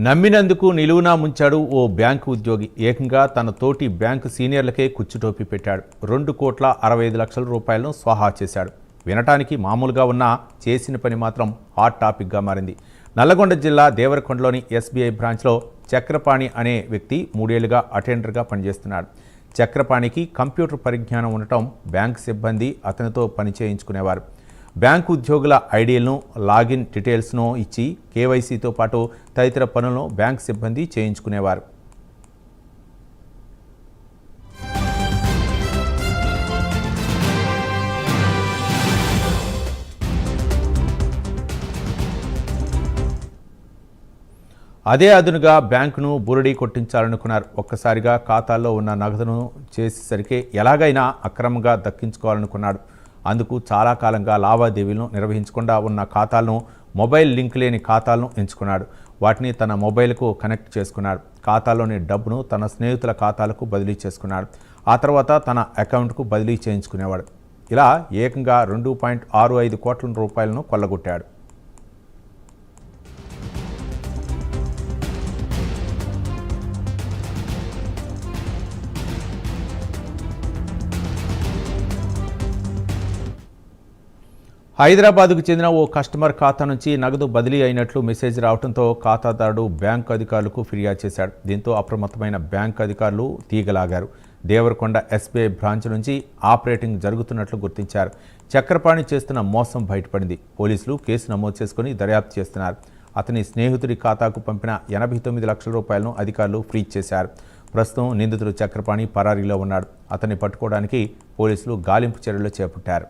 నమ్మినందుకు నిలువునా ముంచాడు ఓ బ్యాంకు ఉద్యోగి. ఏకంగా తన తోటి బ్యాంకు సీనియర్లకే కుచ్చుటోపి పెట్టాడు. 2,65,00,000 రూపాయలను స్వాహా చేశాడు. వినటానికి మామూలుగా ఉన్నా చేసిన పని మాత్రం హాట్ టాపిక్గా మారింది. నల్లగొండ జిల్లా దేవరకొండలోని ఎస్బీఐ బ్రాంచ్లో చక్రపాణి అనే వ్యక్తి 3 ఏళ్లుగా అటెండర్గా పనిచేస్తున్నాడు. చక్రపాణికి కంప్యూటర్ పరిజ్ఞానం ఉండటం బ్యాంక్ సిబ్బంది అతనితో పని చేయించుకునేవారు. బ్యాంకు ఉద్యోగుల ఐడీలను, లాగిన్ డీటెయిల్స్ను ఇచ్చి కేవైసీతో పాటు తదితర పనులను బ్యాంక్ సిబ్బంది చేయించుకునేవారు. అదే అదునుగా బ్యాంకును బురడీ కొట్టించాలనుకున్నారు. ఒక్కసారిగా ఖాతాల్లో ఉన్న నగదును చేసేసరికి ఎలాగైనా అక్రమంగా దక్కించుకోవాలనుకున్నాడు. అందుకు చాలా కాలంగా లావాదేవీలను నిర్వహించకుండా ఉన్న ఖాతాలను, మొబైల్ లింక్ లేని ఖాతాలను ఎంచుకున్నాడు. వాటిని తన మొబైల్కు కనెక్ట్ చేసుకున్నాడు. ఖాతాలోని డబ్బును తన స్నేహితుల ఖాతాలకు బదిలీ చేసుకున్నాడు. ఆ తర్వాత తన అకౌంట్కు బదిలీ చేయించుకునేవాడు. ఇలా ఏకంగా 2.65 కోట్ల రూపాయలను కొల్లగొట్టాడు. హైదరాబాద్కు చెందిన ఓ కస్టమర్ ఖాతా నుంచి నగదు బదిలీ అయినట్లు మెసేజ్ రావడంతో ఖాతాదారుడు బ్యాంకు అధికారులకు ఫిర్యాదు చేశాడు. దీంతో అప్రమత్తమైన బ్యాంకు అధికారులు తీగలాగారు. దేవరకొండ ఎస్బీఐ బ్రాంచ్ నుంచి ఆపరేటింగ్ జరుగుతున్నట్లు గుర్తించారు. చక్రపాణి చేస్తున్న మోసం బయటపడింది. పోలీసులు కేసు నమోదు చేసుకుని దర్యాప్తు చేస్తున్నారు. అతని స్నేహితుడి ఖాతాకు పంపిన 89 లక్షల రూపాయలను అధికారులు ఫ్రీజ్ చేశారు. ప్రస్తుతం నిందితుడు చక్రపాణి పరారీలో ఉన్నాడు. అతన్ని పట్టుకోవడానికి పోలీసులు గాలింపు చర్యలు చేపట్టారు.